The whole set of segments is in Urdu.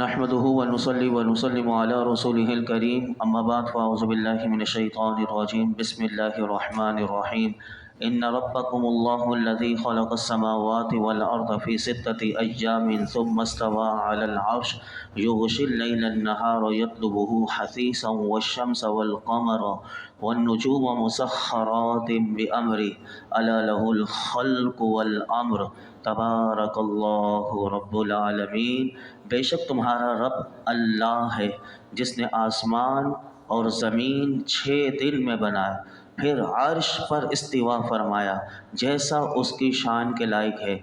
نحمده ونصلي ونسلم على رسوله الكريم اما بعد فاعوذ بالله من الشيطان الرجيم بسم الله الرحمن الرحيم ان ربكم الله الذي خلق السماوات والارض في 6 ايام ثم استوى على العرش يغشي الليل النهار يطلبه حثيثا والشمس والقمر والنجوم مسخرات بأمره الا له الخلق والامر تبارک اللہ رب العالمین۔ بے شک تمہارا رب اللہ ہے جس نے آسمان اور زمین 6 دن میں بنایا، پھر عرش پر استوا فرمایا جیسا اس کی شان کے لائق ہے۔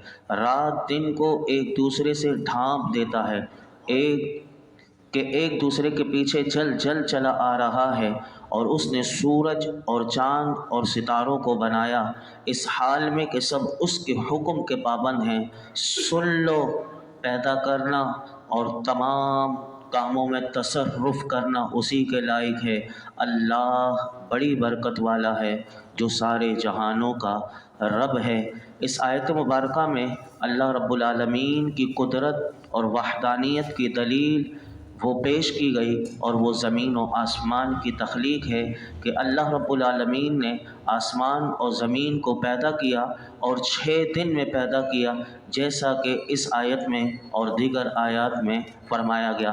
رات دن کو ایک دوسرے سے ڈھانپ دیتا ہے، ایک دوسرے کے پیچھے جل چلا آ رہا ہے، اور اس نے سورج اور چاند اور ستاروں کو بنایا اس حال میں کہ سب اس کے حکم کے پابند ہیں۔ سن لو، پیدا کرنا اور تمام کاموں میں تصرف کرنا اسی کے لائق ہے۔ اللہ بڑی برکت والا ہے جو سارے جہانوں کا رب ہے۔ اس آیت مبارکہ میں اللہ رب العالمین کی قدرت اور وحدانیت کی دلیل وہ پیش کی گئی، اور وہ زمین و آسمان کی تخلیق ہے کہ اللہ رب العالمین نے آسمان اور زمین کو پیدا کیا اور 6 دن میں پیدا کیا، جیسا کہ اس آیت میں اور دیگر آیات میں فرمایا گیا۔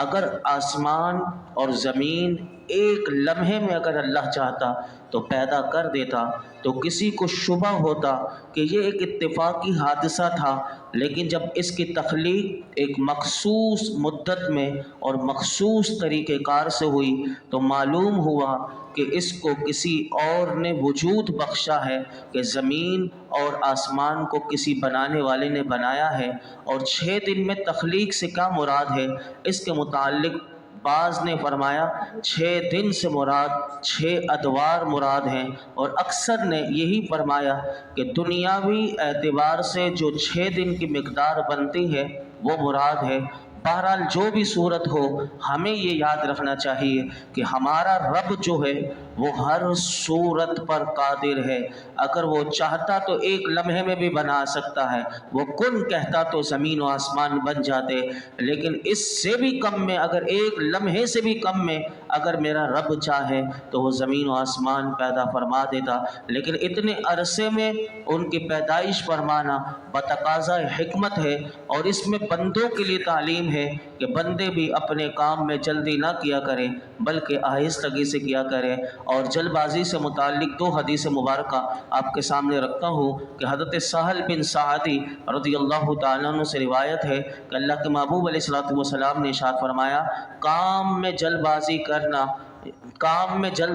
اگر آسمان اور زمین ایک لمحے میں اگر اللہ چاہتا تو پیدا کر دیتا، تو کسی کو شبہ ہوتا کہ یہ ایک اتفاقی حادثہ تھا، لیکن جب اس کی تخلیق ایک مخصوص مدت میں اور مخصوص طریقہ کار سے ہوئی تو معلوم ہوا کہ اس کو کسی اور نے وجود بخشا ہے، کہ زمین اور آسمان کو کسی بنانے والے نے بنایا ہے۔ اور 6 دن میں تخلیق سے کیا مراد ہے، اس کے متعلق بعض نے فرمایا 6 دن سے مراد 6 ادوار مراد ہیں، اور اکثر نے یہی فرمایا کہ دنیاوی اعتبار سے جو 6 دن کی مقدار بنتی ہے وہ مراد ہے۔ بہرحال جو بھی صورت ہو، ہمیں یہ یاد رکھنا چاہیے کہ ہمارا رب جو ہے وہ ہر صورت پر قادر ہے۔ اگر وہ چاہتا تو ایک لمحے میں بھی بنا سکتا ہے، وہ کن کہتا تو زمین و آسمان بن جاتے، لیکن اس سے بھی کم میں، اگر ایک لمحے سے بھی کم میں اگر میرا رب چاہے تو وہ زمین و آسمان پیدا فرما دیتا، لیکن اتنے عرصے میں ان کی پیدائش فرمانا بتقاضۂ حکمت ہے، اور اس میں بندوں کے لیے تعلیم ہے کہ بندے بھی اپنے کام میں جلدی نہ کیا کریں بلکہ آہستگی سے کیا کریں۔ اور جلد بازی سے متعلق 2 حدیث مبارکہ آپ کے سامنے رکھتا ہوں کہ حضرت سہل بن سعدی رضی اللہ تعالیٰ عنہ سے روایت ہے کہ اللہ کے محبوب علیہ الصلوۃ نے ارشاد فرمایا، کام میں جلد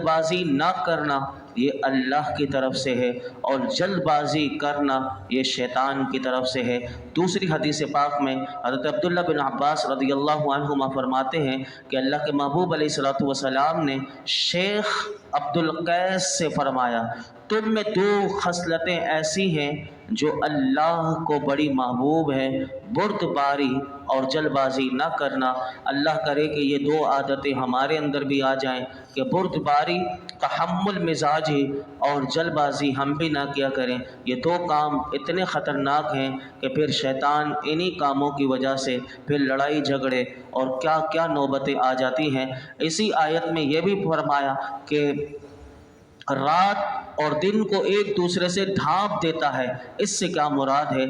بازی نہ کرنا یہ اللہ کی طرف سے ہے، اور جلد بازی کرنا یہ شیطان کی طرف سے ہے۔ دوسری حدیث پاک میں حضرت عبداللہ بن عباس رضی اللہ عنہما فرماتے ہیں کہ اللہ کے محبوب علیہ الصلوۃ نے شیخ عبدالقیس سے فرمایا، تم میں 2 خصلتیں ایسی ہیں جو اللہ کو بڑی محبوب ہیں، بردباری اور جلد بازی نہ کرنا۔ اللہ کرے کہ یہ 2 عادتیں ہمارے اندر بھی آ جائیں کہ بردباری تحمل مزاجی اور جلد بازی ہم بھی نہ کیا کریں۔ یہ 2 کام اتنے خطرناک ہیں کہ پھر شیطان انہی کاموں کی وجہ سے پھر لڑائی جھگڑے اور کیا کیا نوبتیں آ جاتی ہیں۔ اسی آیت میں یہ بھی فرمایا کہ رات اور دن کو ایک دوسرے سے ڈھانپ دیتا ہے، اس سے کیا مراد ہے؟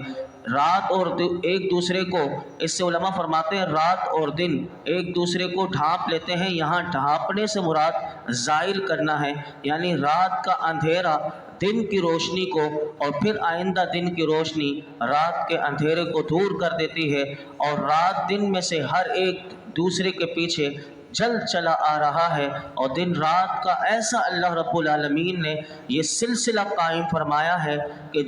رات اور ایک دوسرے کو، اس سے علماء فرماتے ہیں رات اور دن ایک دوسرے کو ڈھانپ لیتے ہیں، یہاں ڈھانپنے سے مراد زائل کرنا ہے، یعنی رات کا اندھیرا دن کی روشنی کو اور پھر آئندہ دن کی روشنی رات کے اندھیرے کو دور کر دیتی ہے، اور رات دن میں سے ہر ایک دوسرے کے پیچھے جل چلا آ رہا ہے، اور دن رات کا ایسا اللہ رب العالمین نے یہ سلسلہ قائم فرمایا ہے کہ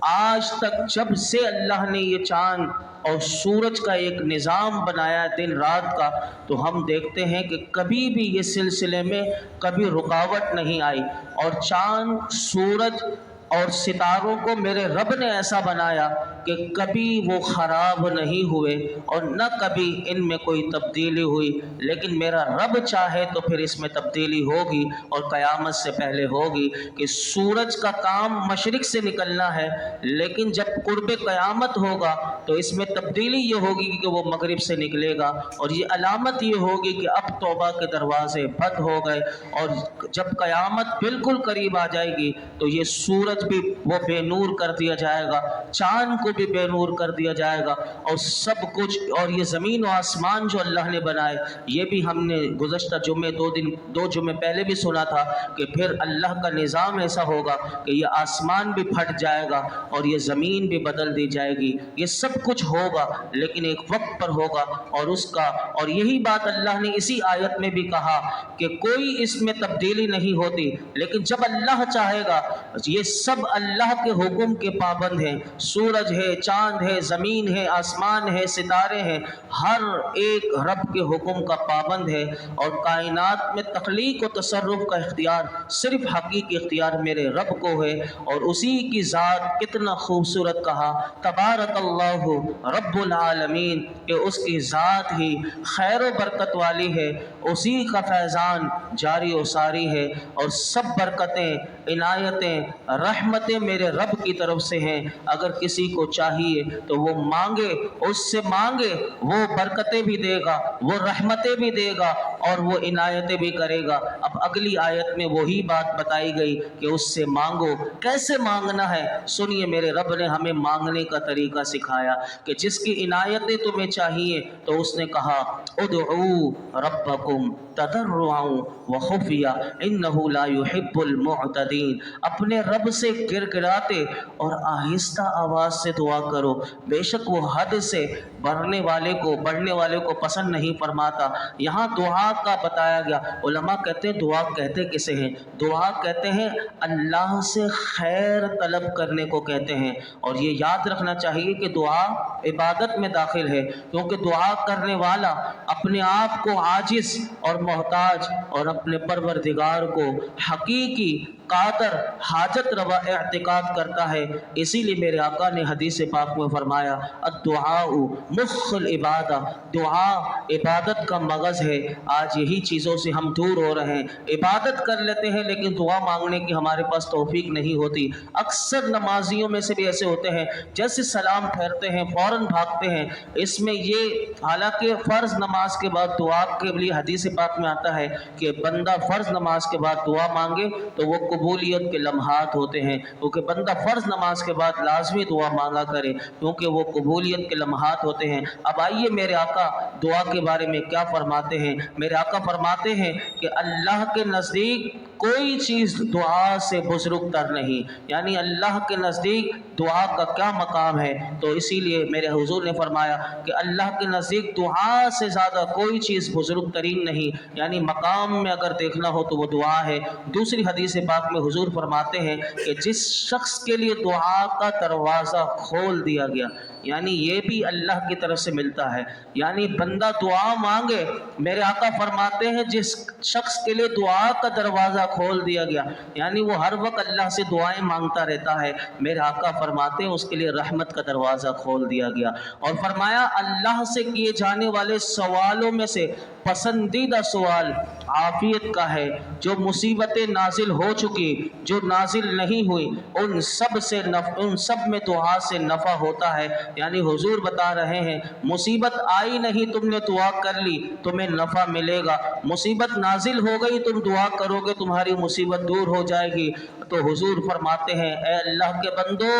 آج تک جب سے اللہ نے یہ چاند اور سورج کا ایک نظام بنایا دن رات کا، تو ہم دیکھتے ہیں کہ کبھی بھی یہ سلسلے میں کبھی رکاوٹ نہیں آئی، اور چاند، سورج اور ستاروں کو میرے رب نے ایسا بنایا کہ کبھی وہ خراب نہیں ہوئے اور نہ کبھی ان میں کوئی تبدیلی ہوئی، لیکن میرا رب چاہے تو پھر اس میں تبدیلی ہوگی اور قیامت سے پہلے ہوگی کہ سورج کا کام مشرق سے نکلنا ہے، لیکن جب قرب قیامت ہوگا تو اس میں تبدیلی یہ ہوگی کہ وہ مغرب سے نکلے گا، اور یہ علامت یہ ہوگی کہ اب توبہ کے دروازے بند ہو گئے، اور جب قیامت بالکل قریب آ جائے گی تو یہ سورج بھی وہ بے نور کر دیا جائے گا، چاند کو بھی بے نور کر دیا جائے گا، اور سب کچھ، اور یہ زمین و آسمان جو اللہ نے بنائے، یہ بھی ہم نے گزشتہ جمعے دو جمعے پہلے بھی سنا تھا کہ پھر اللہ کا نظام ایسا ہوگا کہ یہ آسمان بھی پھٹ جائے گا اور یہ زمین بھی بدل دی جائے گی، یہ سب کچھ ہوگا لیکن ایک وقت پر ہوگا، اور یہی بات اللہ نے اسی آیت میں بھی کہا کہ کوئی اس میں تبدیلی نہیں ہوتی، لیکن جب اللہ چاہے گا، یہ سب اللہ کے حکم کے پابند ہیں، سورج ہے، چاند ہے، زمین ہے، آسمان ہے، ستارے ہیں، ہر ایک رب کے حکم کا پابند ہے، اور کائنات میں تخلیق و تصرف کا اختیار صرف حقیقی اختیار میرے رب کو ہے، اور اسی کی ذات کتنا خوبصورت کہا تبارک اللہ رب العالمین، کہ اس کی ذات ہی خیر و برکت والی ہے، اسی کا فیضان جاری و ساری ہے، اور سب برکتیں، عنایتیں، رحمتیں میرے رب کی طرف سے ہیں۔ اگر کسی کو چاہیے تو وہ مانگے، اس سے مانگے، وہ برکتیں بھی دے گا، وہ رحمتیں بھی دے گا، اور وہ عنایتیں بھی کرے گا۔ اب اگلی آیت میں وہی بات بتائی گئی کہ اس سے مانگو، کیسے مانگنا ہے؟ سنیے، میرے رب نے ہمیں مانگنے کا طریقہ سکھایا کہ جس کی عنایتیں تمہیں چاہیے تو اس نے کہا ادعوا ربکم تضرعا وخفیہ انہ لا يحب المعتدین، اپنے رب سے گر گراتے اور آہستہ آواز سے دعا کرو، بے شک وہ حد سے بڑھنے والے کو پسند نہیں فرماتا۔ یہاں دعا کا بتایا گیا، علماء کہتے ہیں دعا کہتے کسے ہیں؟ دعا کہتے ہیں اللہ سے خیر طلب کرنے کو کہتے ہیں، اور یہ یاد رکھنا چاہیے کہ دعا عبادت میں داخل ہے، کیونکہ دعا کرنے والا اپنے آپ کو عاجز اور محتاج اور اپنے پروردگار کو حقیقی قادر حاجت روا اعتقاد کرتا ہے۔ اسی لیے میرے آقا نے حدیث پاک میں فرمایا الدعاء مخ العبادہ، دعا عبادت کا مغز ہے۔ آج یہی چیزوں سے ہم دور ہو رہے ہیں، عبادت کر لیتے ہیں لیکن دعا مانگنے کی ہمارے پاس توفیق نہیں ہوتی۔ اکثر نمازیوں میں سے بھی ایسے ہوتے ہیں جیسے سلام پھیرتے ہیں فوراً بھاگتے ہیں۔ اس میں یہ، حالانکہ فرض نماز کے بعد دعا کے لیے حدیث پاک میں آتا ہے کہ بندہ فرض نماز کے بعد دعا مانگے تو وہ قبولیت کے لمحات ہوتے ہیں، کیونکہ بندہ فرض نماز کے بعد لازمی دعا مانگا کرے کیونکہ وہ قبولیت کے لمحات ہوتے ہیں۔ اب آئیے میرے آقا دعا کے بارے میں کیا فرماتے ہیں۔ میرے آقا فرماتے ہیں کہ اللہ کے نزدیک کوئی چیز دعا سے بزرگ تر نہیں، یعنی اللہ کے نزدیک دعا کا کیا مقام ہے، تو اسی لیے میرے حضور نے فرمایا کہ اللہ کے نزدیک دعا سے زیادہ کوئی چیز بزرگ ترین نہیں، یعنی مقام میں اگر دیکھنا ہو تو وہ دعا ہے۔ دوسری حدیث پاک میں حضور فرماتے ہیں کہ جس شخص کے لیے دعا کا دروازہ کھول دیا گیا، یعنی یہ بھی اللہ کی طرف سے ملتا ہے، یعنی بندہ دعا مانگے، میرے آقا فرماتے ہیں جس شخص کے لیے دعا کا دروازہ کھول دیا گیا، یعنی وہ ہر وقت اللہ سے دعائیں مانگتا رہتا ہے، میرے آقا فرماتے ہیں اس کے لیے رحمت کا دروازہ کھول دیا گیا۔ اور فرمایا اللہ سے کیے جانے والے سوالوں میں سے پسندیدہ سوال عافیت کا ہے، جو مصیبتیں نازل ہو چکی، جو نازل نہیں ہوئی، ان سب میں دعا سے نفع ہوتا ہے۔ یعنی حضور بتا رہے ہیں مصیبت آئی نہیں، تم نے دعا کر لی، تمہیں نفع ملے گا، مصیبت نازل ہو گئی، تم دعا کرو گے تمہاری مصیبت دور ہو جائے گی۔ تو حضور فرماتے ہیں اے اللہ کے بندو،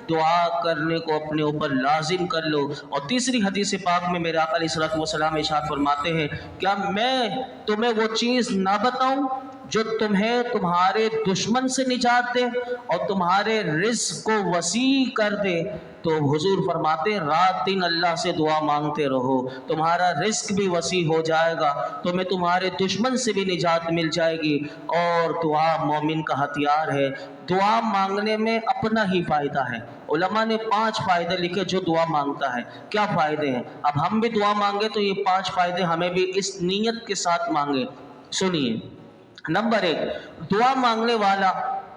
دعا کرنے کو اپنے اوپر لازم کر لو۔ اور تیسری حدیث پاک میں میرے آقا علیہ الصلوۃ والسلام ارشاد فرماتے ہیں کیا میں تمہیں وہ چیز نہ بتاؤں جو تمہیں تمہارے دشمن سے نجات دے اور تمہارے رزق کو وسیع کر دے؟ تو حضور فرماتے ہیں رات دن اللہ سے دعا مانگتے رہو، تمہارا رزق بھی وسیع ہو جائے گا، تمہیں تمہارے دشمن سے بھی نجات مل جائے گی، اور دعا مومن کا ہتھیار ہے۔ دعا مانگنے میں اپنا ہی فائدہ ہے۔ علماء نے 5 فائدے لکھے جو دعا مانگتا ہے۔ کیا فائدے ہیں؟ اب ہم بھی دعا مانگے تو یہ 5 فائدے ہمیں بھی اس نیت کے ساتھ مانگے۔ سنیے، نمبر 1، دعا مانگنے والا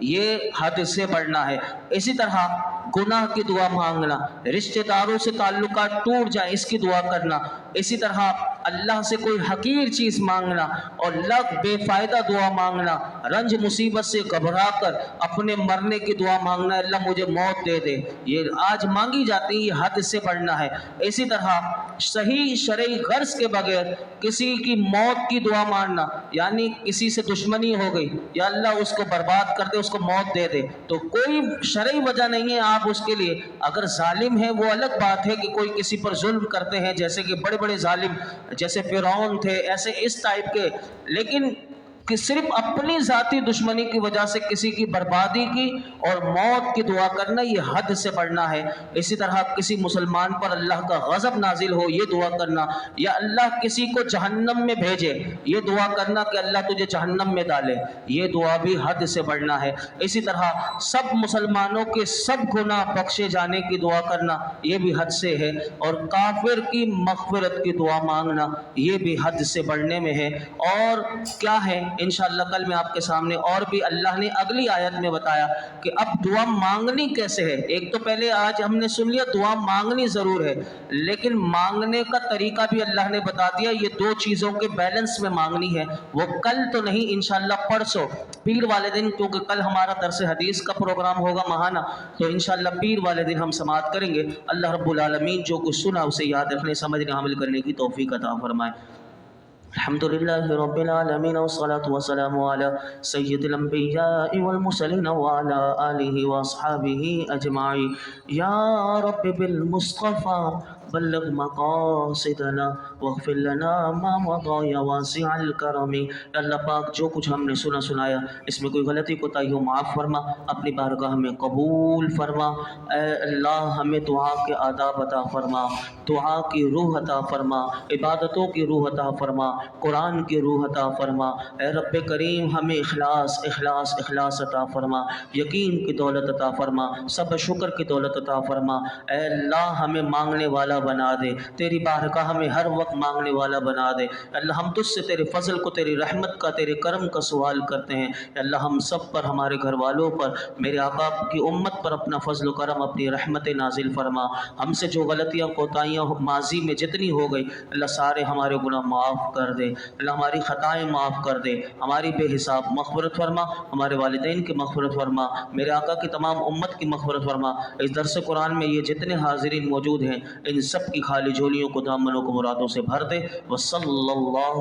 یہ حد سے بڑھنا ہے۔ اسی طرح گناہ کی دعا مانگنا، رشتہ داروں سے تعلقات ٹوٹ جائیں اس کی دعا کرنا، اسی طرح اللہ سے کوئی حقیر چیز مانگنا اور بے فائدہ دعا مانگنا، رنج مصیبت سے گھبرا کر اپنے مرنے کی دعا مانگنا، اللہ مجھے موت دے دے، یہ آج مانگی جاتی ہے، یہ حد سے بڑھنا ہے۔ اسی طرح صحیح شرعی غرض کے بغیر کسی کی موت کی دعا مانگنا، یعنی کسی سے دشمنی ہو گئی، یا اللہ اس کو برباد کر دے، اس کو موت دے دے، تو کوئی شرعی وجہ نہیں ہے آپ اس کے لیے، اگر ظالم ہے وہ الگ بات ہے کہ کوئی کسی پر ظلم کرتے ہیں، جیسے کہ بڑے بڑے ظالم جیسے فرعون تھے، ایسے اس ٹائپ کے، لیکن کہ صرف اپنی ذاتی دشمنی کی وجہ سے کسی کی بربادی کی اور موت کی دعا کرنا، یہ حد سے بڑھنا ہے۔ اسی طرح کسی مسلمان پر اللہ کا غضب نازل ہو، یہ دعا کرنا، یا اللہ کسی کو جہنم میں بھیجے، یہ دعا کرنا کہ اللہ تجھے جہنم میں ڈالے، یہ دعا بھی حد سے بڑھنا ہے۔ اسی طرح سب مسلمانوں کے سب گناہ بخشے جانے کی دعا کرنا، یہ بھی حد سے ہے، اور کافر کی مغفرت کی دعا مانگنا، یہ بھی حد سے بڑھنے میں ہے۔ اور کیا ہے، انشاءاللہ کل میں آپ کے سامنے اور بھی اللہ نے اگلی آیت میں بتایا کہ اب دعا مانگنی کیسے ہے۔ ایک تو پہلے آج ہم نے سن لیا دعا مانگنی ضرور ہے، لیکن مانگنے کا طریقہ بھی اللہ نے بتا دیا، یہ دو چیزوں کے بیلنس میں مانگنی ہے، وہ کل تو نہیں، انشاءاللہ پرسوں پیر والے دن، کیونکہ کل ہمارا درس حدیث کا پروگرام ہوگا ماہانہ، تو انشاءاللہ پیر والے دن ہم سماعت کریں گے۔ اللہ رب العالمین جو کچھ سنا اسے یاد رکھنے، سمجھنے، عمل کرنے کی توفیق عطا فرمائے۔ الحمدللہ رب العالمین والصلاة والسلام علی سید الانبیاء والمرسلین وعلی آلہ واصحابہ اجمعین۔ یا رب بالمصطفیٰ بلغ مقاصدنا واغفر لنا ما مضى یا واسع الکرم۔ اللہ پاک جو کچھ ہم نے سنایا اس میں کوئی غلطی کوتاہی ہو معاف فرما، اپنی بارگاہ میں قبول فرما۔ اے اللہ ہمیں دعا کے آداب عطا فرما، دعا کی روح عطا فرما، عبادتوں کی روح عطا فرما، قرآن کی روح عطا فرما۔ اے رب کریم ہمیں اخلاص عطا فرما، یقین کی دولت عطا فرما، صبر شکر کی دولت عطا فرما۔ اے اللہ ہمیں مانگنے والا بنا دے، تیری بارگاہ میں ہر وقت مانگنے والا بنا دے۔ اللہ ہم تجھ سے تیرے فضل کو، تیری رحمت کا، تیرے کرم کا سوال کرتے ہیں۔ اللہ ہم سب پر، ہمارے گھر والوں پر، میرے آقا کی امت پر اپنا فضل و کرم، اپنی رحمت نازل فرما۔ ہم سے جو غلطیاں کوتاہیاں ماضی میں جتنی ہو گئی، اللہ سارے ہمارے گناہ معاف کر دے، اللہ ہماری خطائیں معاف کر دے، ہماری بے حساب مغفرت فرما، ہمارے والدین کی مغفرت فرما، میرے آقا کی تمام امت کی مغفرت فرما۔ اس درس قرآن میں یہ جتنے حاضرین موجود ہیں ان سب کی خالی جھولیوں کو، دامنوں کو مرادوں سے بھر دے۔ وصلی اللہ